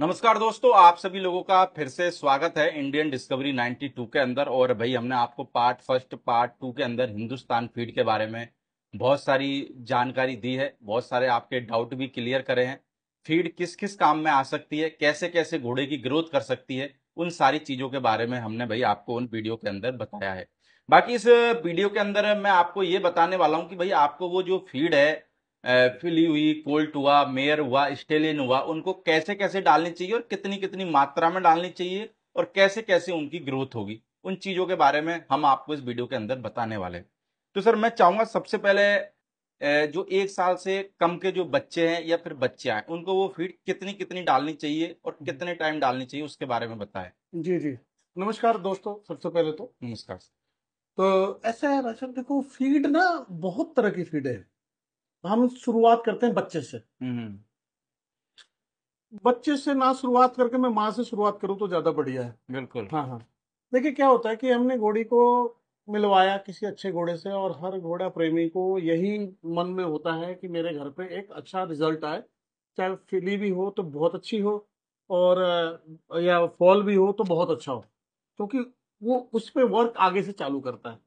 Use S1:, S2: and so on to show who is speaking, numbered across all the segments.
S1: नमस्कार दोस्तों, आप सभी लोगों का फिर से स्वागत है इंडियन डिस्कवरी 92 के अंदर। और भाई हमने आपको पार्ट फर्स्ट पार्ट टू के अंदर हिंदुस्तान फीड के बारे में बहुत सारी जानकारी दी है, बहुत सारे आपके डाउट भी क्लियर करे हैं। फीड किस किस काम में आ सकती है, कैसे कैसे घोड़े की ग्रोथ कर सकती है, उन सारी चीजों के बारे में हमने भाई आपको उन वीडियो के अंदर बताया है। बाकी इस वीडियो के अंदर मैं आपको ये बताने वाला हूँ कि भाई आपको वो जो फीड है, फिली हुई, कोल्ट हुआ, मेयर हुआ, स्टेलियन हुआ, उनको कैसे कैसे डालनी चाहिए और कितनी कितनी मात्रा में डालनी चाहिए और कैसे कैसे उनकी ग्रोथ होगी, उन चीजों के बारे में हम आपको इस वीडियो के अंदर बताने वाले हैं। तो सर, मैं चाहूंगा सबसे पहले जो 1 साल से कम के जो बच्चे हैं या फिर बच्चियां हैं, उनको वो फीड कितनी कितनी डालनी चाहिए और कितने टाइम डालनी चाहिए उसके बारे में बताएं।
S2: जी जी। नमस्कार दोस्तों, सबसे पहले तो
S1: नमस्कार सर।
S2: ऐसा है राशन, देखो फीड ना बहुत तरह की फीड है। हम शुरुआत करते हैं बच्चे से।
S1: हम्म।
S2: बच्चे से ना शुरुआत करके मैं माँ से शुरुआत करूँ तो ज्यादा बढ़िया है।
S1: बिल्कुल।
S2: हाँ हाँ। देखिए क्या होता है कि हमने घोड़ी को मिलवाया किसी अच्छे घोड़े से, और हर घोड़ा प्रेमी को यही मन में होता है कि मेरे घर पे एक अच्छा रिजल्ट आए। चाहे फिली भी हो तो बहुत अच्छी हो, और या फॉल भी हो तो बहुत अच्छा हो, क्योंकि वो उस पे वर्क आगे से चालू करता है।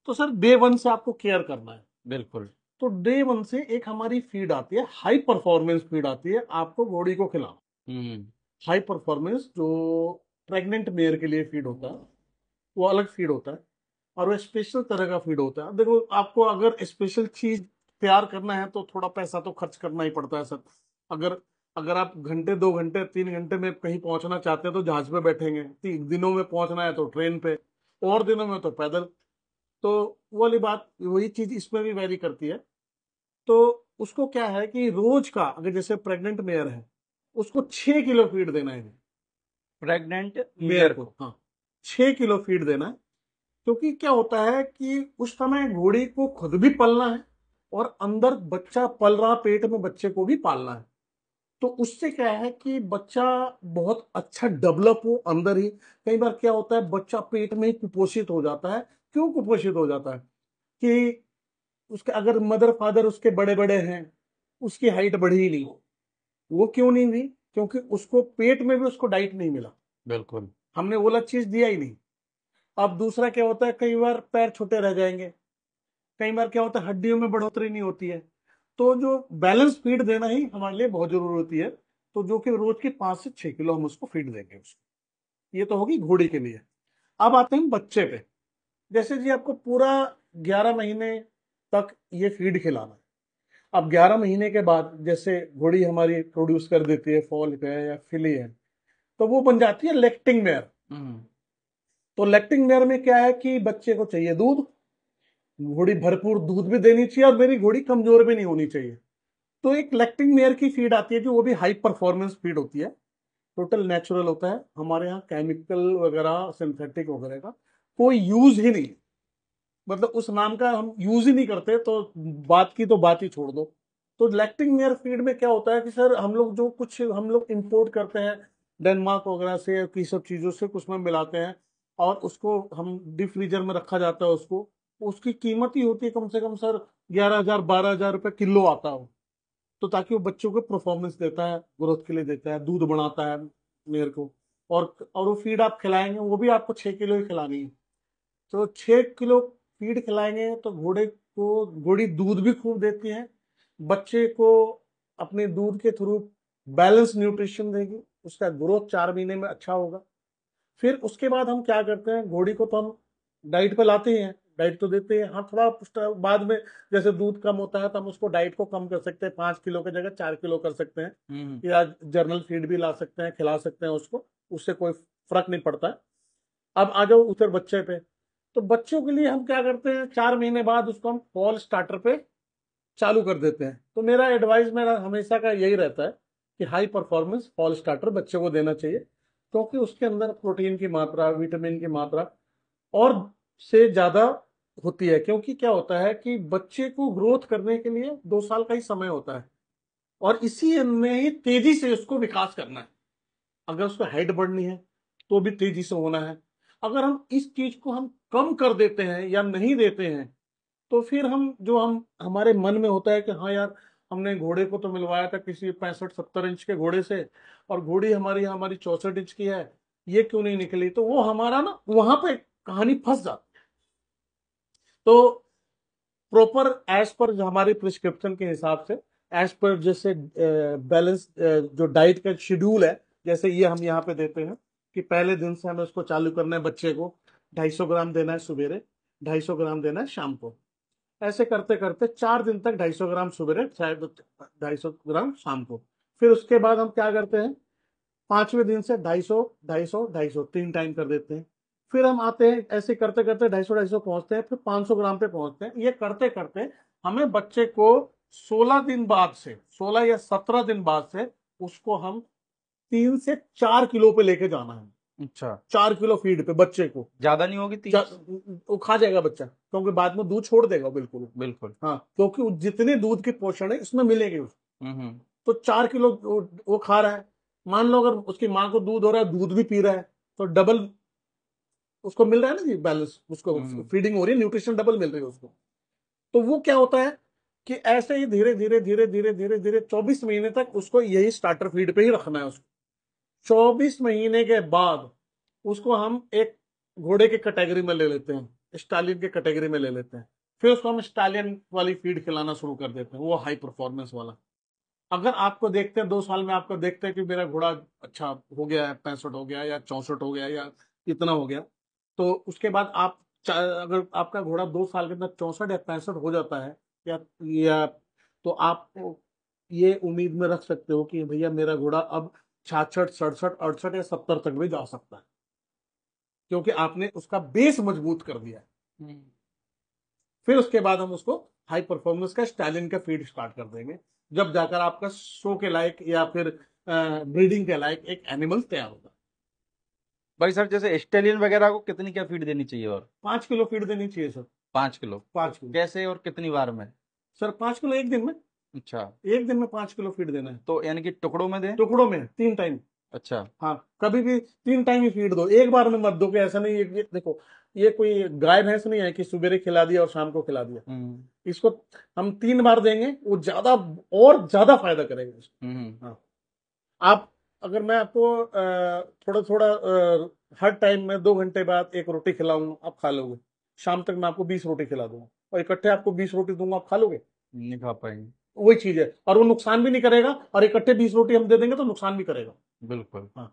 S2: तो सर डे वन से आपको केयर करना है।
S1: बिल्कुल।
S2: तो डे वन से एक हमारी फीड आती है, हाई परफॉर्मेंस फीड आती है, आपको घोड़ी को खिलाना।
S1: हम्म।
S2: हाई परफॉर्मेंस जो प्रेग्नेंट मेयर के लिए फीड होता है, वो अलग फीड होता है, और वो स्पेशल तरह का फीड होता है। देखो, आपको अगर स्पेशल चीज तैयार करना है तो थोड़ा पैसा तो खर्च करना ही पड़ता है सर। अगर अगर आप घंटे 2 घंटे 3 घंटे में कहीं पहुंचना चाहते हैं तो जहाज पे बैठेंगे, 3 दिनों में पहुंचना है तो ट्रेन पे, और दिनों में तो पैदल। तो वो वाली बात, वही चीज इसमें भी वेरी करती है। तो उसको क्या है कि रोज का, अगर जैसे प्रेग्नेंट मेयर है, उसको 6 किलो फीड देना है।
S1: प्रेग्नेंट
S2: मेयर
S1: मेयर
S2: को,
S1: को।
S2: हाँ, 6 किलो फीड देना है। क्योंकि क्या होता है कि उस समय घोड़ी को खुद भी पलना है, और अंदर बच्चा पल रहा पेट में बच्चे को भी पालना है। तो उससे क्या है कि बच्चा बहुत अच्छा डेवलप हो अंदर ही। कई बार क्या होता है, बच्चा पेट में ही कुपोषित हो जाता है। क्यों कुपोषित हो जाता है कि उसके अगर मदर फादर उसके बड़े बड़े हैं, उसकी हाइट बढ़ी ही नहीं। वो क्यों नहीं हुई? क्योंकि उसको पेट में भी उसको डाइट नहीं मिला,
S1: बिल्कुल।
S2: हमने वो वाला चीज दिया ही नहीं। अब दूसरा क्या होता है, कई बार पैर छोटे रह जाएंगे, कई बार क्या होता है हड्डियों में बढ़ोतरी नहीं होती है। तो जो बैलेंस फीड देना ही हमारे लिए बहुत जरूरी होती है। तो जो कि रोज की 5 से 6 किलो हम उसको फीड देंगे उसको। ये तो होगी घोड़ी के लिए। अब आते हैं बच्चे पे। जैसे जी आपको पूरा 11 महीने तक ये फीड खिलाना है। अब 11 महीने के बाद जैसे घोड़ी हमारी प्रोड्यूस कर देती है, फॉल है या फिली है, तो वो बन जाती है लेक्टिंग मेयर।
S1: हम्म।
S2: तो लेक्टिंग मेयर में क्या है कि बच्चे को चाहिए दूध, घोड़ी भरपूर दूध भी देनी चाहिए, और मेरी घोड़ी कमजोर भी नहीं होनी चाहिए। तो एक लेक्टिंग मेयर की फीड आती है, जो वो भी हाई परफॉर्मेंस फीड होती है। टोटल नेचुरल होता है, हमारे यहाँ केमिकल वगैरह सिंथेटिक वगैरह का कोई यूज ही नहीं। मतलब उस नाम का हम यूज ही नहीं करते, तो बात की तो बात ही छोड़ दो। तो लैक्टिंग मेयर फीड में क्या होता है कि सर हम लोग जो कुछ हम लोग इंपोर्ट करते हैं डेनमार्क वगैरह से, की सब चीजों से कुछ में मिलाते हैं, और उसको हम डीप फ्रीजर में रखा जाता है उसको। उसकी कीमत ही होती है कम से कम सर 11,000 12,000 रुपये किलो आता है वो। तो ताकि वो बच्चों को परफॉर्मेंस देता है, ग्रोथ के लिए देता है, दूध बढ़ाता है मेयर को। और वो फीड आप खिलाएंगे, वो भी आपको 6 किलो ही खिलानी है। तो 6 किलो फीड खिलाएंगे तो घोड़ी दूध भी खूब देती है। बच्चे को अपने दूध के थ्रू बैलेंस न्यूट्रिशन देगी, उसका ग्रोथ 4 महीने में अच्छा होगा। फिर उसके बाद हम क्या करते हैं, घोड़ी को तो हम डाइट पे लाते ही हैं, डाइट तो देते हैं। हाँ, थोड़ा बाद में जैसे दूध कम होता है तो हम उसको डाइट को कम कर सकते हैं, 5 किलो की जगह 4 किलो कर सकते हैं,
S1: हम्म।
S2: या जर्नल फीड भी ला सकते हैं, खिला सकते हैं उसको। उससे कोई फर्क नहीं पड़ता है। अब आ जाओ उधर बच्चे पे। तो बच्चों के लिए हम क्या करते हैं, 4 महीने बाद उसको हम फॉल स्टार्टर पे चालू कर देते हैं। तो मेरा एडवाइस मेरा हमेशा का यही रहता है कि हाई परफॉर्मेंस फॉल स्टार्टर बच्चे को देना चाहिए, क्योंकि उसके अंदर प्रोटीन की मात्रा, विटामिन की मात्रा और से ज्यादा होती है। क्योंकि क्या होता है कि बच्चे को ग्रोथ करने के लिए 2 साल का ही समय होता है, और इसी में ही तेजी से उसको विकास करना है। अगर उसको हाइट बढ़नी है तो भी तेजी से होना है। अगर हम इस चीज को हम कम कर देते हैं या नहीं देते हैं, तो फिर हम जो हम हमारे मन में होता है कि हाँ यार, हमने घोड़े को तो मिलवाया था किसी 65-70 इंच के घोड़े से, और घोड़ी हमारी 64 इंच की है, ये क्यों नहीं निकली? तो वो हमारा ना वहां पे कहानी फंस जाती। तो प्रॉपर एज पर हमारे प्रिस्क्रिप्शन के हिसाब से, एज पर जैसे बैलेंस जो डाइट का शेड्यूल है, जैसे ये हम यहाँ पे देते हैं कि पहले दिन से हमें उसको चालू करना है, बच्चे को 250 ग्राम देना है सवेरे, 250 ग्राम देना है शाम को। ऐसे करते करते 4 दिन तक 250 ग्राम सवेरे, शायद 250 ग्राम शाम को। फिर उसके बाद हम क्या करते हैं, 5वें दिन से 250, 250, 250 3 टाइम कर देते हैं। फिर हम आते हैं, ऐसे करते करते 250, 250 पहुंचते हैं, फिर 500 ग्राम पे पहुंचते हैं। ये करते करते हमें बच्चे को 16 दिन बाद से, 16 या 17 दिन बाद से उसको हम 3 से 4 किलो पे लेके जाना है।
S1: अच्छा,
S2: 4 किलो फीड पे बच्चे को।
S1: ज्यादा नहीं होगी 30?
S2: वो खा जाएगा बच्चा, क्योंकि बाद में दूध छोड़ देगा बिल्कुल।
S1: बिल्कुल।
S2: हाँ, क्योंकि जितने दूध के पोषण है इसमें मिलेंगे उसको।
S1: हम्म।
S2: तो 4 किलो वो खा रहा है। मान लो अगर उसकी माँ को दूध हो रहा है, दूध भी पी रहा है, तो डबल उसको मिल रहा है ना जी, बैलेंस, उसको फीडिंग हो रही है, न्यूट्रिशन डबल मिल रही है उसको। तो वो क्या होता है कि ऐसे ही धीरे धीरे धीरे धीरे धीरे धीरे 24 महीने तक उसको यही स्टार्टर फीड पे ही रखना है उसको। 24 महीने के बाद उसको हम एक घोड़े की कैटेगरी में ले लेते हैं, स्टालियन की कैटेगरी में ले लेते हैं। फिर उसको हम स्टालियन वाली फीड खिलाना शुरू कर देते हैं, वो हाई परफॉर्मेंस वाला। अगर आपको देखते हैं 2 साल में, आपको देखते हैं कि मेरा घोड़ा अच्छा हो गया है, 65 हो गया या 64 हो गया या इतना हो गया, तो उसके बाद आप अगर आपका घोड़ा 2 साल के अंदर 64 या 65 हो जाता है, या तो आप ये उम्मीद में रख सकते हो कि भैया मेरा घोड़ा अब 66, 67, 68 या 70 तक भी जा सकता है, क्योंकि आपने उसका बेस मजबूत कर दिया है। फिर उसके बाद हम उसको हाई परफॉर्मेंस का स्टालिन का फीड स्टार्ट कर देंगे, जब जाकर आपका शो के लायक या फिर ब्रीडिंग के लायक एक एनिमल तैयार होगा।
S1: भाई सर, जैसे स्टेलियन वगैरह को कितनी क्या फीड देनी चाहिए? और
S2: 5 किलो फीड देनी चाहिए सर।
S1: 5 किलो?
S2: 5 किलो
S1: कैसे और कितनी बार में?
S2: सर, 5 किलो एक दिन में।
S1: अच्छा,
S2: एक दिन में 5 किलो फीड देना है।
S1: तो यानी कि टुकड़ों में दें?
S2: टुकड़ों में 3 टाइम।
S1: अच्छा।
S2: हाँ, कभी भी 3 टाइम ही फीड दो, एक बार में मत दो कि ऐसा नहीं। ये देखो, ये कोई गाय भैंस नहीं है कि सुबह खिला दिया और शाम को खिला दिया। इसको हम 3 बार देंगे, वो ज्यादा और ज्यादा फायदा करेगा इसको। हाँ, आप अगर मैं आपको थोड़ा थोड़ा हर टाइम में 2 घंटे बाद एक रोटी खिलाऊंगा, आप खा लोगे। शाम तक मैं आपको 20 रोटी खिला दूंगा, और इकट्ठे आपको 20 रोटी दूंगा, आप खा लोगे?
S1: नहीं खा पाएंगे।
S2: वही चीज है, और वो नुकसान भी नहीं करेगा, और इकट्ठे 20 रोटी हम दे देंगे तो नुकसान भी करेगा।
S1: बिल्कुल।
S2: हाँ,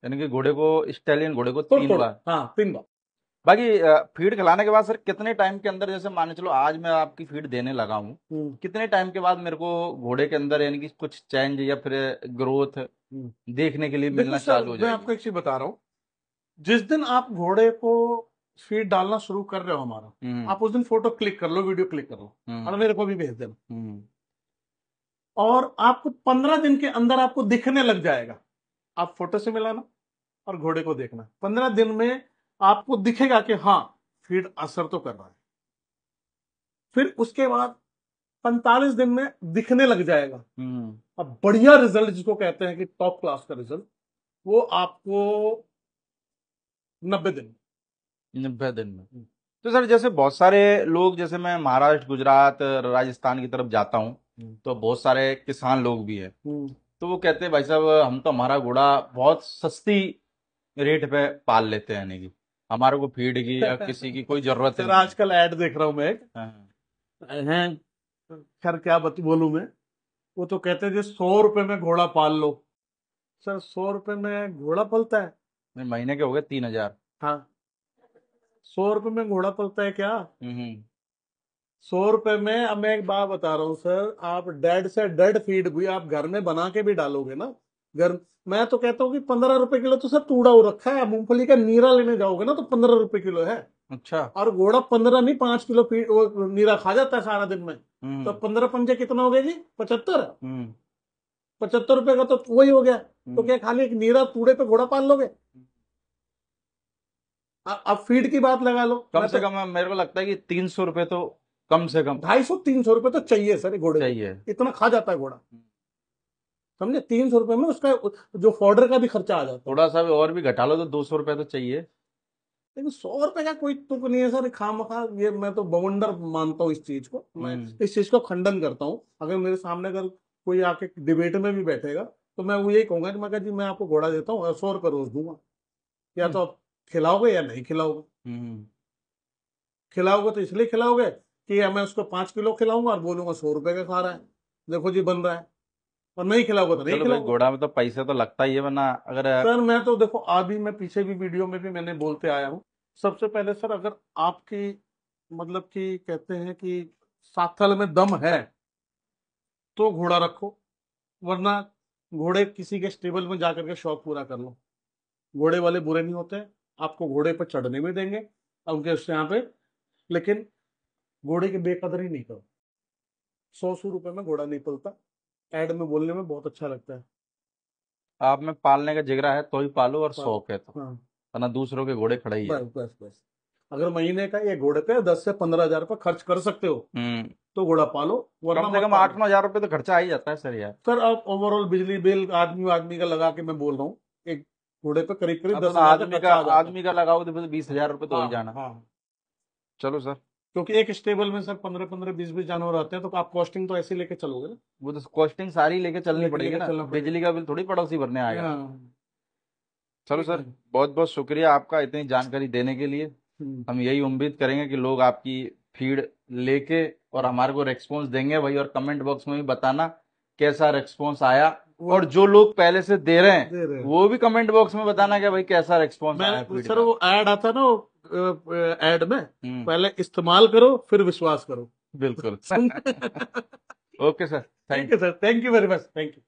S1: यानी कि घोड़े को, स्टेलियन घोड़े को
S2: तो
S1: 3 बार?
S2: हाँ, 3 बार।
S1: बाकी फीड खिलाने के बाद सर कितने टाइम के अंदर, जैसे मान के चलो आज मैं आपकी फीड देने लगा हूँ, कितने टाइम के बाद मेरे को घोड़े के अंदर यानी कि कुछ चेंज या फिर ग्रोथ देखने के लिए
S2: देखो
S1: मिलना
S2: सर,
S1: चालू हो
S2: मैं
S1: जाएगी?
S2: आपको एक चीज बता रहा हूँ। जिस दिन आप घोड़े को फीड डालना शुरू कर रहे हो हमारा, आप उस दिन फोटो क्लिक कर लो, वीडियो क्लिक कर लो, और मेरे को भी भेज देना। और आपको 15 दिन के अंदर आपको दिखने लग जाएगा। आप फोटो से मिलाना और घोड़े को देखना, 15 दिन में आपको दिखेगा कि हाँ, फीड असर तो कर रहा है। फिर उसके बाद 45 दिन में दिखने लग जाएगा। अब बढ़िया रिजल्ट जिसको कहते हैं कि टॉप क्लास का रिजल्ट, वो आपको 90 दिन।
S1: 90 दिन में? तो सर जैसे बहुत सारे लोग, जैसे मैं महाराष्ट्र, गुजरात, राजस्थान की तरफ जाता हूँ, तो बहुत सारे किसान लोग भी हैं, तो वो कहते हैं भाई साहब हम तो हमारा घोड़ा बहुत सस्ती रेट पे पाल लेते हैं, यानी कि हमारे को फीड की या किसी की कोई जरूरत
S2: सर,
S1: नहीं है।
S2: आजकल ऐड देख रहा हूं मैं एक,
S1: हाँ।
S2: हैं, खैर क्या बोलूं मैं। वो तो कहते हैं जी 100 रुपए में घोड़ा पाल लो। सर, 100 रुपए में घोड़ा पलता है?
S1: महीने के हो गए 3,000।
S2: हाँ, 100 रुपए में घोड़ा पलता है क्या?
S1: हम्म।
S2: 100 रुपए में, अब मैं एक बात बता रहा हूँ सर, आप डेड से डेड फीड भी आप घर में बना के भी डालोगे ना, घर, मैं तो कहता हूँ कि 15 रुपए किलो तो सर तूड़ा हो रखा है। मूंगफली का नीरा लेने जाओगे ना तो 15 रुपए किलो है।
S1: अच्छा।
S2: और घोड़ा 15 नहीं, 5 किलो फीड वो नीरा खा जाता है सारा दिन में। तो 15 पंजे कितना हो गया जी? 75। 75 रुपए का तो वही हो गया। तो क्या खाली एक नीरा तूड़े पे घोड़ा पाल लोगे? अब फीड की बात लगा लो,
S1: कम से कम मेरे को लगता है कि 300 रुपए तो कम से कम
S2: 250-300 रुपए तो चाहिए सर घोड़े को।
S1: चाहिए।
S2: इतना खा जाता है घोड़ा, समझे? 300 रुपए में उसका जो फॉर्डर का भी खर्चा आ जाता है।
S1: थोड़ा सा भी और भी घटा लो तो 200 रुपए तो चाहिए।
S2: लेकिन 100 रुपए का कोई तुक नहीं है सर, खामखा ये मैं तो बवंडर मानता हूँ इस चीज को, मैं इस चीज को खंडन करता हूँ। अगर मेरे सामने अगर कोई आके डिबेट में भी बैठेगा तो मैं वो यही कहूंगा कि मैं कहा जी मैं आपको घोड़ा देता हूँ और 100 रुपये रोज दूंगा, या तो आप खिलाओगे या नहीं खिलाओगे। खिलाओगे तो इसलिए खिलाओगे कि या मैं उसको 5 किलो खिलाऊंगा और बोलूंगा 100 रुपए का खा रहा है, देखो जी बन रहा है, और नहीं खिलाओगे तो नहीं
S1: चलो भाई,
S2: खिलाओगे।
S1: घोड़ा में तो पैसे तो लगता ही है, वरना अगर
S2: सर मैं तो देखो अभी मैं पीछे भी वीडियो में भी मैंने बोलते आया हूँ, सबसे पहले सर अगर आपकी मतलब कि कहते हैं कि साथल में दम है तो घोड़ा रखो, वरना घोड़े किसी के स्टेबल में जाकर के शौक पूरा कर लो। घोड़े वाले बुरे नहीं होते, आपको घोड़े पर चढ़ने भी देंगे उनके उससे यहाँ पे, लेकिन घोड़े की बेकदरी नहीं करो। 100 रुपए में घोड़ा नहीं पलता, एड में बोलने में बहुत अच्छा लगता है।
S1: आप में पालने का जिगरा है तो ही पालो, और
S2: हाँ
S1: शौक है तो,
S2: हाँ,
S1: वरना दूसरों के घोड़े खड़े ही है।
S2: बस बस बस। अगर महीने का ये घोड़े पे 10 से 15 हजार रुपये खर्च कर सकते हो
S1: हम्म
S2: तो घोड़ा पालो, वरना
S1: कम से
S2: मत
S1: कम आठ
S2: पालो।
S1: नौ हजार रुपये तो खर्चा आ ही जाता है सर यार।
S2: सर आप ओवरऑल बिजली बिल आदमी आदमी का लगा के मैं बोल रहा हूँ, एक घोड़े पे करीब करीब
S1: अब तो
S2: 10 हजार का खर्चा आ जाता है।
S1: आदमी का लगाओ तो फिर 20 हजार रुपये तो हो
S2: हाँ
S1: ही जाना।
S2: हाँ,
S1: चलो सर।
S2: क्योंकि एक स्टेबल में सर 15 15 20 20 जानवर आते हैं, तो आप कॉस्टिंग तो ऐसे लेके चलोगे ना,
S1: वो तो कॉस्टिंग सारी लेके चलनी
S2: लेके
S1: पड़ेगी
S2: लेके
S1: ना,
S2: चलना पड़ेगा।
S1: बिजली का बिल थोड़ी पड़ोसी भरने आएगा।
S2: हाँ
S1: चलो
S2: ठीक
S1: सर,
S2: है।
S1: बहुत बहुत शुक्रिया आपका इतनी जानकारी देने के लिए।
S2: हम्म,
S1: हम यही उम्मीद करेंगे कि लोग आपकी फीड लेके और हमारे को रेस्पॉन्स देंगे भाई, और कमेंट बॉक्स में भी बताना कैसा रेस्पॉन्स आया।
S2: वो
S1: और जो लोग पहले से दे रहे हैं
S2: दे रहे हैं।
S1: वो भी कमेंट बॉक्स में बताना कि भाई कैसा रेस्पॉन्स आया
S2: मैं
S1: फीड
S2: सर
S1: का।
S2: वो ऐड आता ना, ऐड में
S1: हम्म
S2: पहले इस्तेमाल करो फिर विश्वास करो।
S1: बिल्कुल।
S2: ठीक
S1: ओके सर, थैंक
S2: है sir, thank you very much, thank you.